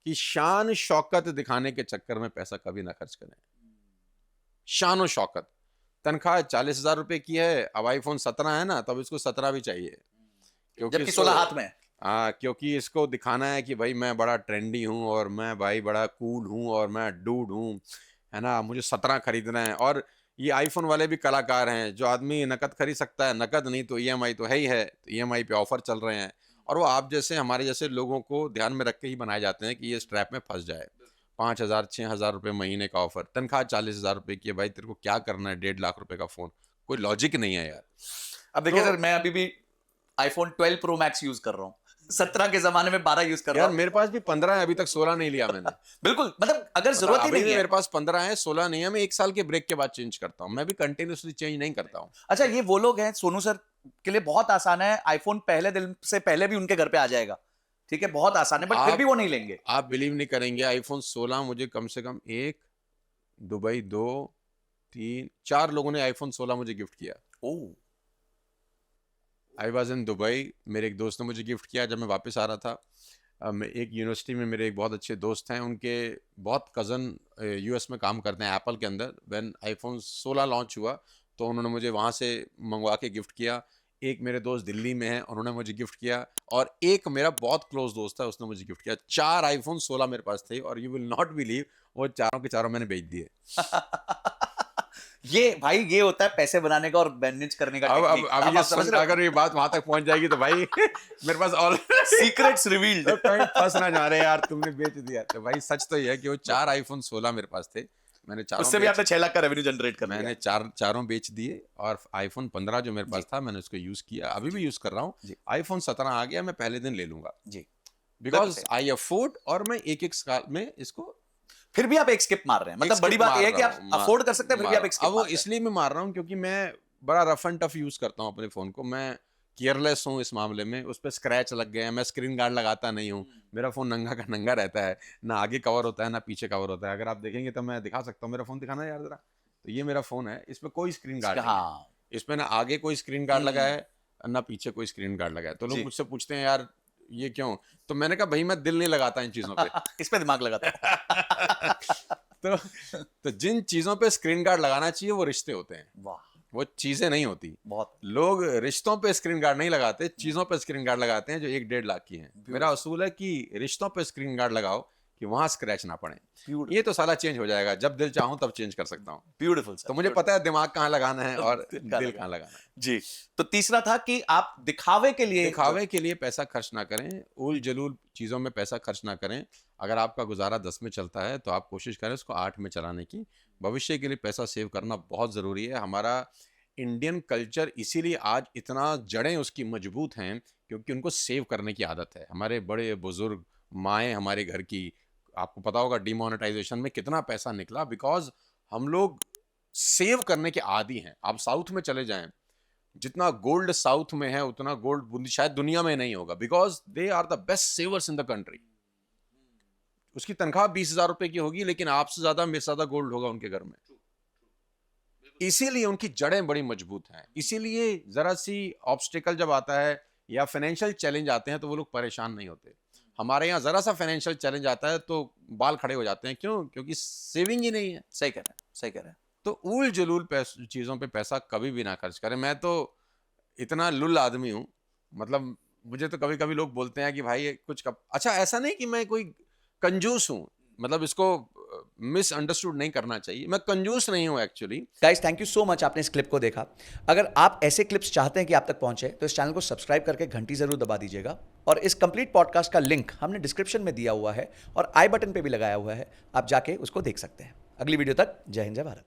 कि शान शौकत दिखाने के चक्कर में पैसा कभी ना खर्च करें। शान और शौकत, तनख्वाह 40,000 रुपए की है, अब आईफोन 17 है ना, तब इसको 17 भी चाहिए, क्योंकि जबकि 16 हाथ में है। हाँ, क्योंकि इसको दिखाना है कि भाई मैं बड़ा ट्रेंडी हूँ और मैं भाई बड़ा कूल हूँ और मैं डूड हूँ, है ना, मुझे 17 खरीदना है। और ये आईफोन वाले भी कलाकार हैं, जो आदमी नकद खरीद सकता है, नकद नहीं तो ईएमआई तो है ही है, तो ईएमआई पे ऑफर चल रहे हैं, और वो आप जैसे हमारे जैसे लोगों को ध्यान में रख के ही बनाए जाते हैं कि ये इस ट्रैप में फंस जाए। 5,000 6,000 रुपये महीने का ऑफर, तनख्वाह 40,000 रुपये की है, भाई तेरे को क्या करना है 1.5 लाख रुपए का फोन, कोई लॉजिक नहीं है यार। अब देखिए तो सर, मैं अभी भी आईफोन 12 प्रो मैक्स यूज कर रहा हूँ, 17 के जमाने में 12 यूज कर रहा यार हूँ। मेरे पास भी 15 है, अभी तक 16 नहीं लिया मैंने। बिल्कुल, मतलब अगर जरूरत ही अभी नहीं भी है। मेरे पास 15 है, 16 नहीं है। मैं 1 साल के ब्रेक के बाद चेंज करता हूँ, मैं भी कंटिन्यूसली चेंज नहीं करता हूँ। अच्छा, ये वो लोग हैं सोनू सर के लिए बहुत आसान है, आईफोन पहले दिन से पहले भी उनके घर पे आ जाएगा, ठीक है, बहुत आसान है, बट फिर भी वो नहीं लेंगे। आप बिलीव नहीं करेंगे, आईफोन 16 मुझे कम से कम 1 दुबई 2 3 4 लोगों ने आईफोन 16 मुझे गिफ्ट किया। ओह, आई वॉज इन दुबई, मेरे एक दोस्त ने मुझे गिफ्ट किया जब मैं वापस आ रहा था। मैं एक यूनिवर्सिटी में, मेरे एक बहुत अच्छे दोस्त हैं, उनके बहुत कज़न यूएस में काम करते हैं एप्पल के अंदर। व्हेन आईफोन 16 लॉन्च हुआ तो उन्होंने मुझे वहाँ से मंगवा के गिफ्ट किया। एक मेरे दोस्त दिल्ली में हैं, उन्होंने मुझे गिफ्ट किया, और एक मेरा बहुत क्लोज दोस्त है, उसने मुझे गिफ्ट किया। 4 आईफोन 16 मेरे पास थे, और यू विल नॉट बिलीव वो चारों के चारों मैंने बेच दिए। ये भाई, ये होता है पैसे बनाने का और मैनेज करने का टेक्निक। अब ये समझ, अगर ये बात वहां तक पहुंच जाएगी तो भाई मेरे पास ऑल सीक्रेट्स रिवील्ड। तो कहीं फंस ना जा रहे यार, तुमने बेच दिया। तो भाई सच तो ये है कि वो 4 आईफोन 16 मेरे पास थे, मैंने चारों उससे भी आपने 6 लाख का रेवेन्यू जनरेट कर लिया। मैंने चारों बेच दिए, और आईफोन 15 जो मेरे पास था मैंने उसको यूज किया, अभी भी यूज कर रहा हूँ। आईफोन 17 आ गया, मैं पहले दिन ले लूंगा जी, बिकॉज आई अफोर्ड, और मैं एक साल में इसको। फिर भी आप एक स्किप मार रहे हैं, मतलब बड़ी बात यह है कि आप अफोर्ड कर सकते हैं, फिर भी आप एक स्किप अब वो इसलिए मैं मार रहा हूँ क्योंकि मैं बड़ा रफ एंड टफ यूज करता हूँ अपने फोन को, मैं केयरलेस हूँ इस मामले में। उस पर स्क्रैच लग गए हैं, मैं स्क्रीन गार्ड लगाता नहीं हूँ, मेरा फोन नंगा का नंगा रहता है, ना आगे कवर होता है ना पीछे कवर होता है। अगर आप देखेंगे तो मैं दिखा सकता हूँ, मेरा फोन दिखाना यार जरा। तो ये मेरा फोन है, इस पर कोई स्क्रीन गार्ड नहीं है, इस पर ना आगे कोई स्क्रीन गार्ड लगा है ना पीछे कोई स्क्रीन गार्ड लगा है। तो लोग मुझसे पूछते हैं यार ये क्यों, तो मैंने कहा भाई मैं दिल नहीं लगाता इन चीजों पे इस पे दिमाग लगाता हूं। तो जिन चीजों पे स्क्रीन गार्ड लगाना चाहिए वो रिश्ते होते हैं, वाह, वो चीजें नहीं होती। बहुत लोग रिश्तों पे स्क्रीन गार्ड नहीं लगाते, चीजों पे स्क्रीन गार्ड लगाते हैं जो 1-1.5 लाख की हैं। मेरा असूल है कि रिश्तों पे स्क्रीन गार्ड लगाओ कि वहां स्क्रैच ना पड़े। ये तो साला चेंज हो जाएगा, जब दिल चाहूं तब चेंज कर सकता हूं। Beautiful sir. तो मुझे पता है दिमाग कहाँ लगाना है और दिल कहाँ लगाना है। जी, तो तीसरा था कि आप दिखावे के लिए पैसा खर्च ना करें, उल जलूल चीजों में पैसा खर्च ना करें। अगर आपका गुजारा 10 में चलता है तो आप कोशिश करें उसको 8 में चलाने की। भविष्य के लिए पैसा सेव करना बहुत जरूरी है। हमारा इंडियन कल्चर इसीलिए आज इतना जड़ें उसकी मजबूत हैं क्योंकि उनको सेव करने की आदत है। हमारे बड़े बुजुर्ग माएँ हमारे घर की, आपको पता होगा डिमोनेटाइजेशन में कितना पैसा निकला, बिकॉज हम लोग सेव करने के आदी हैं। आप साउथ में चले जाएं, जितना गोल्ड साउथ में है उतना गोल्ड शायद दुनिया में नहीं होगा, because they are the best savers in the country. उसकी तनख्वाह 20,000 रुपए की होगी लेकिन आपसे ज्यादा मेरे ज्यादा गोल्ड होगा उनके घर में। इसीलिए उनकी जड़ें बड़ी मजबूत हैं। इसीलिए जरा सी ऑब्स्टिकल जब आता है या फाइनेंशियल चैलेंज आते हैं तो वो लोग परेशान नहीं होते। हमारे यहाँ जरा सा फाइनेंशियल चैलेंज आता है तो बाल खड़े हो जाते हैं। क्यों? क्योंकि सेविंग ही नहीं है। सही कह रहे हैं, सही कह रहे हैं। तो उल जलूल चीज़ों पे पैसा कभी भी ना खर्च करें। मैं तो इतना लुल आदमी हूँ, मतलब मुझे तो कभी कभी लोग बोलते हैं कि भाई कुछ अच्छा, ऐसा नहीं कि मैं कोई कंजूस हूँ, मतलब इसको मिसअंडरस्टूड नहीं करना चाहिए। मैं कंजूस नहीं हूँ actually. Guys, thank you so much, आपने इस क्लिप को देखा। अगर आप ऐसे क्लिप्स चाहते हैं कि आप तक पहुंचे तो इस चैनल को सब्सक्राइब करके घंटी जरूर दबा दीजिएगा, और इस कंप्लीट पॉडकास्ट का लिंक हमने डिस्क्रिप्शन में दिया हुआ है और आई बटन पे भी लगाया हुआ है, आप जाके उसको देख सकते हैं। अगली वीडियो तक जय हिंद, जय भारत।